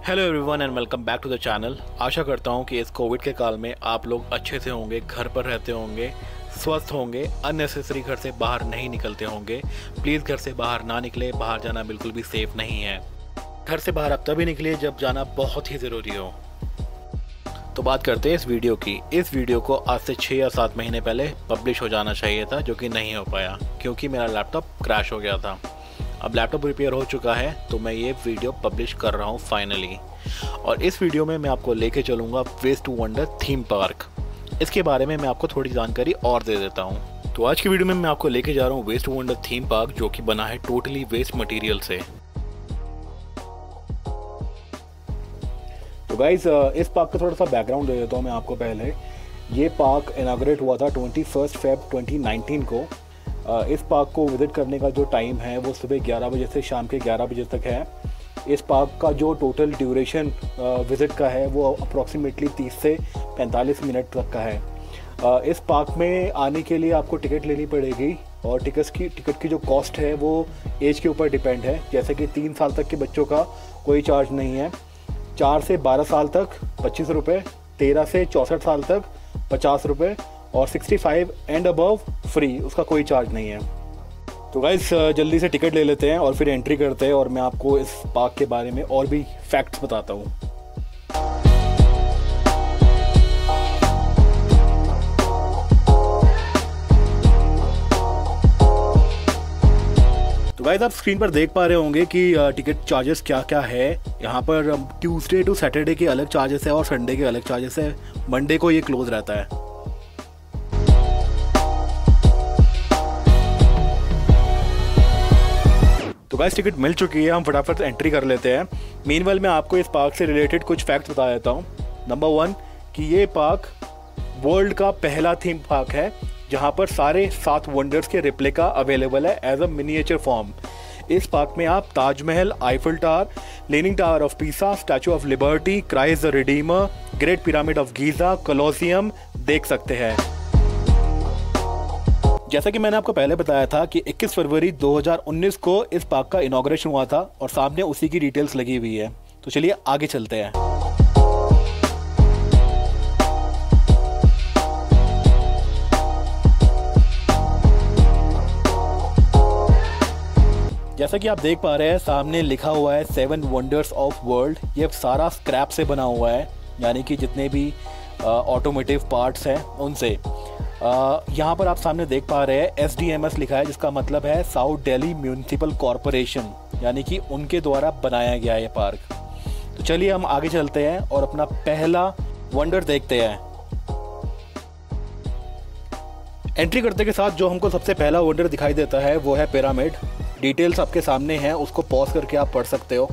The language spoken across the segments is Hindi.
Hello everyone and welcome back to the channel. आशा करता हूँ कि इस कोविड के काल में आप लोग अच्छे से होंगे, घर पर रहते होंगे, स्वस्थ होंगे, अननेसेसरी घर से बाहर नहीं निकलते होंगे। प्लीज़ घर से बाहर ना निकले, बाहर जाना बिल्कुल भी सेफ़ नहीं है। घर से बाहर आप तभी निकलिए जब जाना बहुत ही ज़रूरी हो। तो बात करते हैं इस वीडियो की। इस वीडियो को आज से 6 या 7 महीने पहले पब्लिश हो जाना चाहिए था, जो कि नहीं हो पाया क्योंकि मेरा लैपटॉप क्रैश हो गया था। अब लैपटॉप रिपेयर हो चुका है तो मैं ये वीडियो पब्लिश कर रहा हूँ फाइनली। और इस वीडियो में मैं आपको लेके चलूँगा ways to wonder theme park. इसके बारे में मैं आपको थोड़ी जानकारी और दे देता हूँ। तो आज की वीडियो में मैं आपको लेके जा रहा हूँ ways to wonder theme park, जो कि बना है टोटली वेस्ट मटेरियल से। तो गाइज इस पार्क का थोड़ा सा बैकग्राउंड दे देता हूँ मैं आपको पहले। ये पार्क इनाग्रेट हुआ था 21 फेब 2019 को। इस पार्क को विज़िट करने का जो टाइम है वो सुबह 11 बजे से शाम के 11 बजे तक है। इस पार्क का जो टोटल ड्यूरेशन विज़िट का है वो अप्रॉक्सीमेटली 30 से 45 मिनट तक का है। इस पार्क में आने के लिए आपको टिकट लेनी पड़ेगी और टिकट की जो कॉस्ट है वो एज के ऊपर डिपेंड है। जैसे कि 3 साल तक के बच्चों का कोई चार्ज नहीं है, 4 से 12 साल तक 25 रुपये, 13 से 64 साल तक 50 रुपये और 65 एंड अबव फ्री, उसका कोई चार्ज नहीं है। तो गाइस जल्दी से टिकट ले लेते हैं और फिर एंट्री करते हैं और मैं आपको इस पार्क के बारे में और भी फैक्ट्स बताता हूँ। तो गाइस आप स्क्रीन पर देख पा रहे होंगे कि टिकट चार्जेस क्या क्या है। यहाँ पर ट्यूसडे टू सैटरडे के अलग चार्जेस है और संडे के अलग चार्जेस है। मंडे को ये क्लोज रहता है। तो गाइस टिकट मिल चुकी है, हम फटाफट एंट्री कर लेते हैं। मीनवाइल मैं आपको इस पार्क से रिलेटेड कुछ फैक्ट्स बता देता हूँ। नंबर 1 कि ये पार्क वर्ल्ड का पहला थीम पार्क है जहाँ पर सारे 7 वंडर्स के रिप्लिका अवेलेबल है एज अ मिनिएचर फॉर्म। इस पार्क में आप Taj Mahal, Eiffel tower, leaning tower of Pisa, statue of liberty, Christ the Redeemer, great pyramid of Giza, Colosseum देख सकते हैं। जैसा कि मैंने आपको पहले बताया था कि 21 फरवरी 2019 को इस पार्क का इनॉग्रेशन हुआ था और सामने उसी की डिटेल्स लगी हुई है। तो चलिए आगे चलते हैं। जैसा कि आप देख पा रहे हैं सामने लिखा हुआ है 7 वंडर्स ऑफ वर्ल्ड। ये सारा स्क्रैप से बना हुआ है, यानी कि जितने भी ऑटोमोटिव पार्ट्स हैं उनसे। यहाँ पर आप सामने देख पा रहे हैं SDMS लिखा है, जिसका मतलब है साउथ दिल्ली म्यूनिसिपल कॉरपोरेशन, यानी कि उनके द्वारा बनाया गया ये पार्क। तो चलिए हम आगे चलते हैं और अपना पहला वंडर देखते हैं। एंट्री करते के साथ जो हमको सबसे पहला वंडर दिखाई देता है वो है पिरामिड। डिटेल्स आपके सामने हैं, उसको पॉज करके आप पढ़ सकते हो।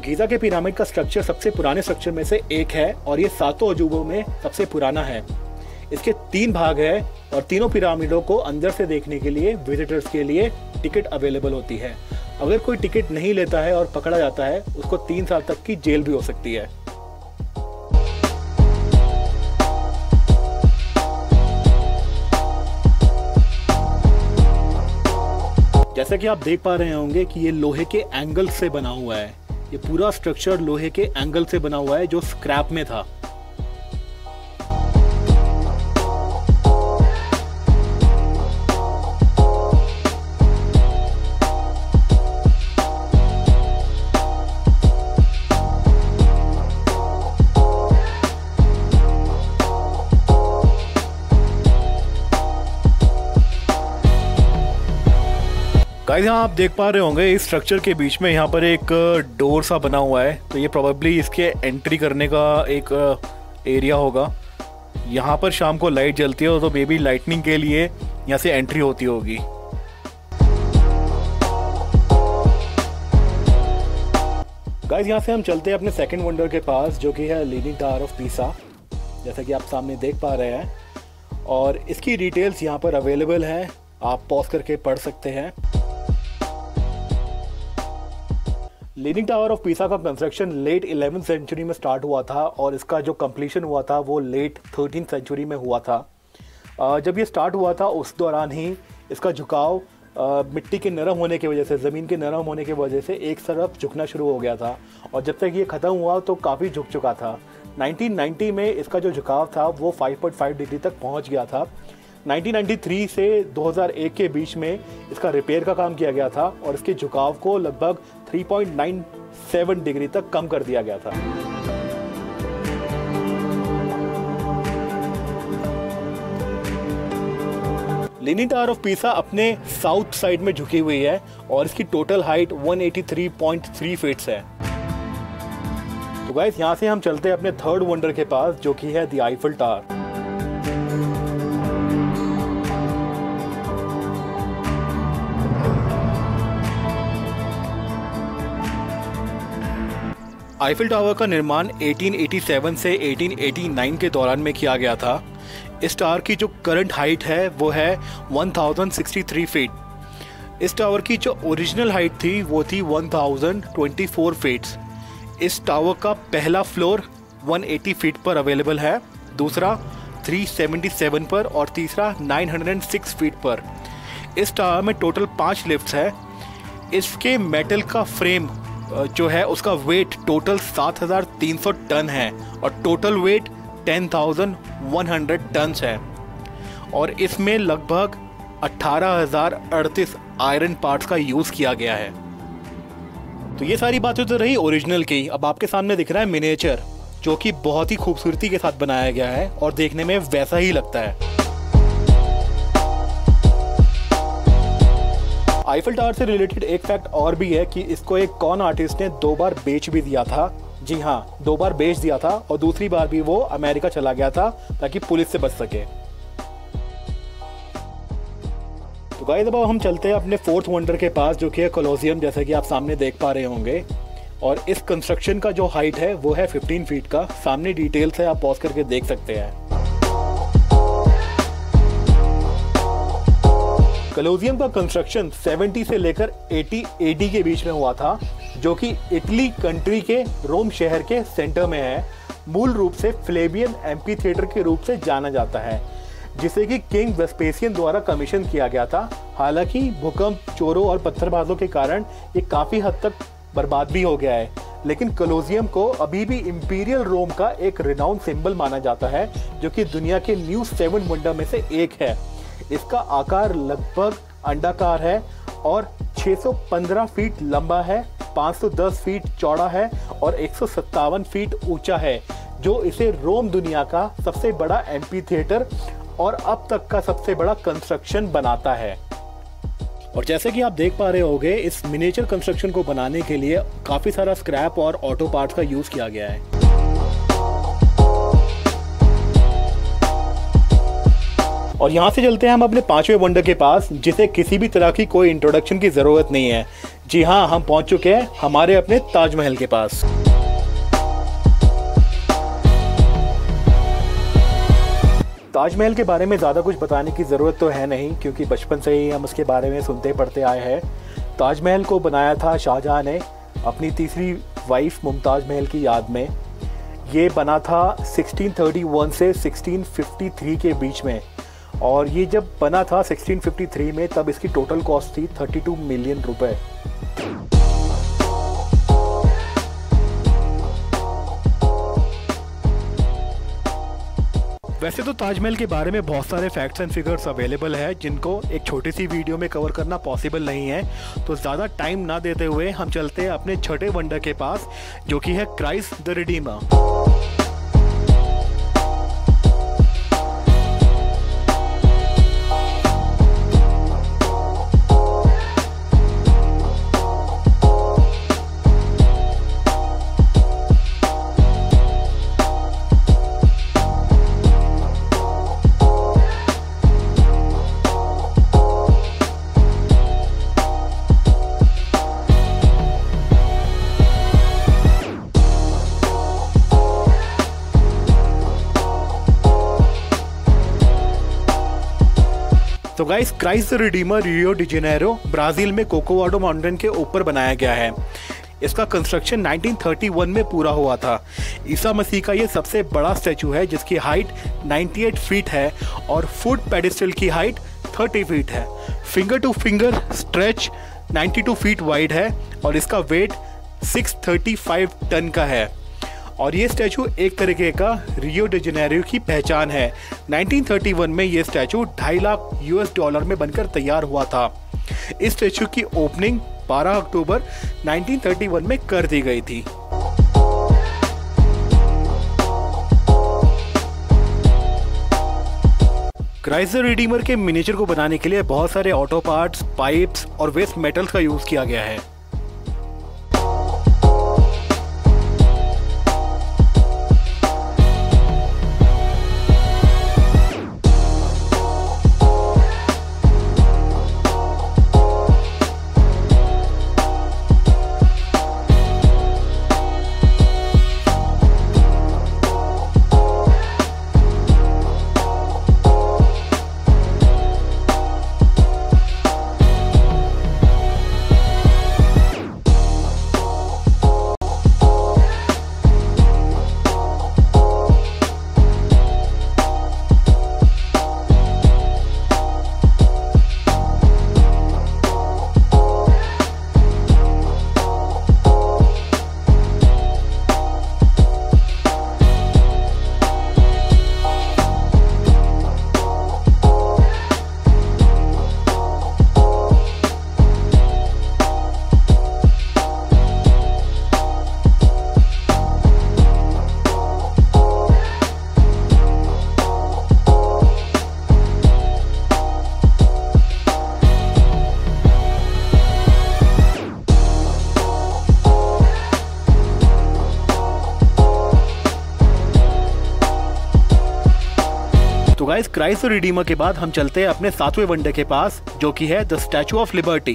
गीज़ा के पिरामिड का स्ट्रक्चर सबसे पुराने स्ट्रक्चर में से एक है और ये 7 अजूबों में सबसे पुराना है। इसके 3 भाग है और तीनों पिरामिडों को अंदर से देखने के लिए विजिटर्स के लिए टिकट अवेलेबल होती है। अगर कोई टिकट नहीं लेता है और पकड़ा जाता है उसको 3 साल तक की जेल भी हो सकती है। जैसा कि आप देख पा रहे होंगे कि ये लोहे के एंगल से बना हुआ है। ये पूरा स्ट्रक्चर लोहे के एंगल से बना हुआ है जो स्क्रैप में था। गाइस यहाँ आप देख पा रहे होंगे इस स्ट्रक्चर के बीच में यहाँ पर एक डोर सा बना हुआ है, तो ये प्रोबेबली इसके एंट्री करने का एक एरिया होगा। यहाँ पर शाम को लाइट जलती है तो मे बी लाइटनिंग के लिए यहाँ से एंट्री होती होगी। गाइस यहाँ से हम चलते हैं अपने सेकंड वंडर के पास, जो कि है लीनिंग टावर ऑफ पीसा, जैसा कि आप सामने देख पा रहे हैं। और इसकी डिटेल्स यहाँ पर अवेलेबल हैं, आप पॉज करके पढ़ सकते हैं। लीनिंग टावर ऑफ पीसा का कंस्ट्रक्शन लेट 11th सेंचुरी में स्टार्ट हुआ था और इसका जो कंप्लीशन हुआ था वो लेट 13th सेंचुरी में हुआ था। जब ये स्टार्ट हुआ था उस दौरान ही इसका झुकाव मिट्टी के नरम होने की वजह से, ज़मीन के नरम होने की वजह से एक तरफ झुकना शुरू हो गया था और जब तक ये ख़त्म हुआ तो काफ़ी झुक चुका था। 1990 में इसका जो झुकाव था वो 5.5 डिग्री तक पहुंच गया था। 1993 से 2001 के बीच में इसका रिपेयर का काम किया गया था और इसके झुकाव को लगभग 3.97 डिग्री तक कम कर दिया गया था। लीनिंग टावर ऑफ पीसा अपने साउथ साइड में झुकी हुई है और इसकी टोटल हाइट 183.3 फीट है। तो गाइस यहाँ से हम चलते हैं अपने थर्ड वंडर के पास, जो कि है the Eiffel tower. Eiffel tower का निर्माण 1887 से 1889 के दौरान में किया गया था। इस टावर की जो करंट हाइट है वो है 1063 फीट। इस टावर की जो ओरिजिनल हाइट थी वो थी 1024 फीट। इस टावर का पहला फ्लोर 180 फीट पर अवेलेबल है, दूसरा 377 पर और तीसरा 906 फीट पर। इस टावर में टोटल 5 लिफ्ट्स है। इसके मेटल का फ्रेम जो है उसका वेट टोटल 7300 टन है और टोटल वेट 10,100 टन है और इसमें लगभग 18,038 आयरन पार्ट्स का यूज़ किया गया है। तो ये सारी बातें तो रही ओरिजिनल की। अब आपके सामने दिख रहा है मिनिएचर, जो कि बहुत ही खूबसूरती के साथ बनाया गया है और देखने में वैसा ही लगता है। आईफल टावर से रिलेटेड एक फैक्ट और भी है कि इसको एक कॉन आर्टिस्ट ने 2 बार बेच भी दिया था। जी हाँ, 2 बार बेच दिया था और दूसरी बार भी वो अमेरिका चला गया था ताकि पुलिस से बच सके। तो गाइस अब हम चलते हैं अपने फोर्थ वंडर के पास, जो कि है कोलोसियम, जैसे कि आप सामने देख पा रहे होंगे। और इस कंस्ट्रक्शन का जो हाइट है वो है 15 फीट का। सामने डिटेल्स है, आप पॉज करके देख सकते हैं। कोलोसियम का कंस्ट्रक्शन 70 से लेकर 80 AD के बीच में हुआ था, जो कि इटली कंट्री के रोम शहर के सेंटर में है। मूल रूप से फ्लेवियन एम्फीथिएटर के रूप से जाना जाता है, जिसे कि किंग वेस्पेसियन द्वारा कमीशन किया गया था। हालांकि भूकंप, चोरों और पत्थरबाजों के कारण ये काफ़ी हद तक बर्बाद भी हो गया है, लेकिन कोलोसियम को अभी भी इंपीरियल रोम का एक रिनाउंड सिंबल माना जाता है, जो कि दुनिया के न्यू 7 वंडर में से एक है। इसका आकार लगभग अंडाकार है और 615 फीट लंबा है, 510 फीट चौड़ा है और 157 फीट ऊंचा है, जो इसे रोम दुनिया का सबसे बड़ा एम्फीथिएटर और अब तक का सबसे बड़ा कंस्ट्रक्शन बनाता है। और जैसे कि आप देख पा रहे होंगे, इस मिनिएचर कंस्ट्रक्शन को बनाने के लिए काफ़ी सारा स्क्रैप और ऑटो पार्ट्स का यूज़ किया गया है। और यहाँ से चलते हैं हम अपने 5वें वंडर के पास, जिसे किसी भी तरह की कोई इंट्रोडक्शन की ज़रूरत नहीं है। जी हाँ, हम पहुँच चुके हैं हमारे अपने ताजमहल के पास। ताजमहल के बारे में ज़्यादा कुछ बताने की ज़रूरत तो है नहीं, क्योंकि बचपन से ही हम उसके बारे में सुनते पढ़ते आए हैं। ताजमहल को बनाया था शाहजहां ने अपनी तीसरी वाइफ मुमताज़ महल की याद में। ये बना था 1631 से 1653 के बीच में, और ये जब बना था 1653 में, तब इसकी टोटल कॉस्ट थी 32 मिलियन रुपए। वैसे तो ताजमहल के बारे में बहुत सारे फैक्ट्स एंड फिगर्स अवेलेबल है, जिनको एक छोटी सी वीडियो में कवर करना पॉसिबल नहीं है। तो ज़्यादा टाइम ना देते हुए हम चलते हैं अपने छठे वंडर के पास, जो कि है क्राइस्ट द रिडीमर। तो guys, Christ the Redeemer Rio de Janeiro Brazil में कोकोवाडो माउंटेन के ऊपर बनाया गया है। इसका कंस्ट्रक्शन 1931 में पूरा हुआ था। ईसा मसीह का ये सबसे बड़ा स्टैचू है, जिसकी हाइट 98 फीट है और फुट पेडिस्टल की हाइट 30 फीट है। Finger two finger stretch 92 feet wide है और इसका वेट 635 टन का है। और ये स्टैचू एक तरीके का रियो डी जेनेरियो की पहचान है। 1931 में ये स्टैचू $2.5 लाख में बनकर तैयार हुआ था। इस स्टैचू की ओपनिंग 12 अक्टूबर 1931 में कर दी गई थी। क्राइस्ट द रिडीमर के मिनिएचर को बनाने के लिए बहुत सारे ऑटो पार्ट्स, पाइप्स और वेस्ट मेटल्स का यूज किया गया है। तो गाइस, क्राइस्ट द रिडीमर के बाद हम चलते हैं अपने 7वें वंडर के पास, जो कि है the statue of liberty.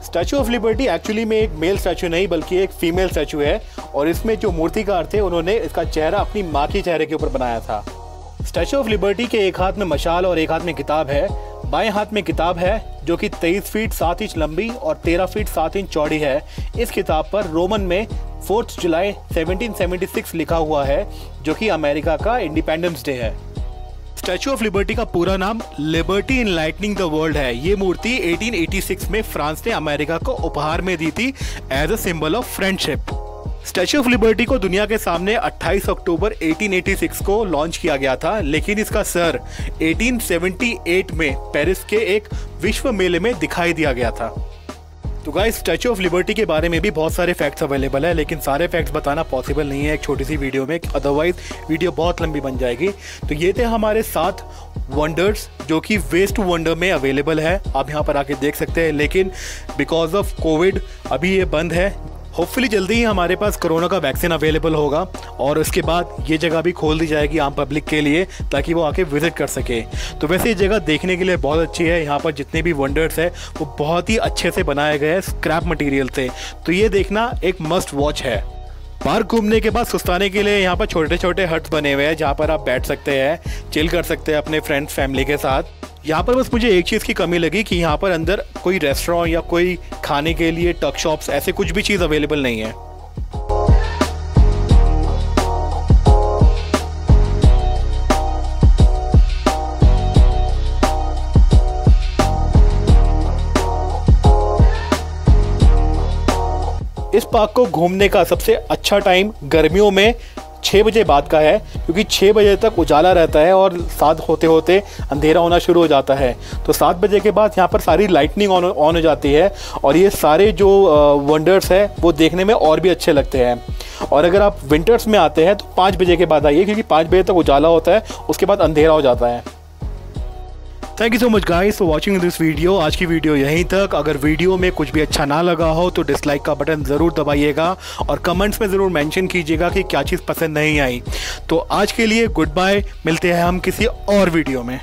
Statue of liberty actually में एक मेल स्टैचू नहीं बल्कि एक फीमेल स्टैचू है और इसमें जो मूर्तिकार थे उन्होंने इसका चेहरा अपनी माँ के चेहरे के ऊपर बनाया था। स्टैचू ऑफ लिबर्टी के एक हाथ में मशाल और एक हाथ में किताब है। बाएं हाथ में किताब है जो कि 23 फीट 7 इंच लंबी और 13 फीट 7 इंच चौड़ी है। इस किताब पर रोमन में 4 जुलाई 1776 लिखा हुआ है, जो कि अमेरिका का इंडिपेंडेंस डे है। स्टैचू ऑफ लिबर्टी का पूरा नाम लिबर्टी इनलाइटनिंग द वर्ल्ड है। ये मूर्ति 1886 में फ्रांस ने अमेरिका को उपहार में दी थी as a symbol of friendship. Statue of Liberty को दुनिया के सामने 28 अक्टूबर 1886 को लॉन्च किया गया था, लेकिन इसका सर 1878 में पेरिस के एक विश्व मेले में दिखाई दिया गया था। तो गाइस, स्टैचू ऑफ लिबर्टी के बारे में भी बहुत सारे फैक्ट्स अवेलेबल है, लेकिन सारे फैक्ट्स बताना पॉसिबल नहीं है एक छोटी सी वीडियो में, अदरवाइज वीडियो बहुत लंबी बन जाएगी। तो ये थे हमारे 7 वंडर्स जो कि वेस्ट टू वंडर में अवेलेबल है। आप यहाँ पर आके देख सकते हैं, लेकिन बिकॉज ऑफ कोविड अभी ये बंद है। होपफुली जल्दी ही हमारे पास कोरोना का वैक्सीन अवेलेबल होगा और उसके बाद ये जगह भी खोल दी जाएगी आम पब्लिक के लिए, ताकि वो आके विजिट कर सके। तो वैसे ये जगह देखने के लिए बहुत अच्छी है। यहाँ पर जितने भी वंडर्स है वो बहुत ही अच्छे से बनाए गए हैं स्क्रैप मटेरियल से, तो ये देखना एक मस्ट वॉच है। पार्क घूमने के बाद सुस्ताने के लिए यहाँ पर छोटे छोटे हट्स बने हुए हैं जहाँ पर आप बैठ सकते हैं, चिल कर सकते हैं अपने फ्रेंड्स फैमिली के साथ। यहाँ पर बस मुझे एक चीज़ की कमी लगी कि यहाँ पर अंदर कोई रेस्टोरेंट या कोई खाने के लिए टक शॉप्स ऐसे कुछ भी चीज़ अवेलेबल नहीं है। इस पार्क को घूमने का सबसे अच्छा टाइम गर्मियों में 6 बजे बाद का है, क्योंकि 6 बजे तक उजाला रहता है और 7 होते होते अंधेरा होना शुरू हो जाता है। तो 7 बजे के बाद यहाँ पर सारी लाइटनिंग ऑन हो जाती है और ये सारे जो वंडर्स है वो देखने में और भी अच्छे लगते हैं। और अगर आप विंटर्स में आते हैं तो 5 बजे के बाद आइए, क्योंकि 5 बजे तक उजाला होता है, उसके बाद अंधेरा हो जाता है। Thank you so much guys for watching this video. आज की वीडियो यहीं तक। अगर वीडियो में कुछ भी अच्छा ना लगा हो तो डिसलाइक का बटन ज़रूर दबाइएगा और कमेंट्स में ज़रूर मेंशन कीजिएगा कि क्या चीज़ पसंद नहीं आई। तो आज के लिए गुड बाय, मिलते हैं हम किसी और वीडियो में।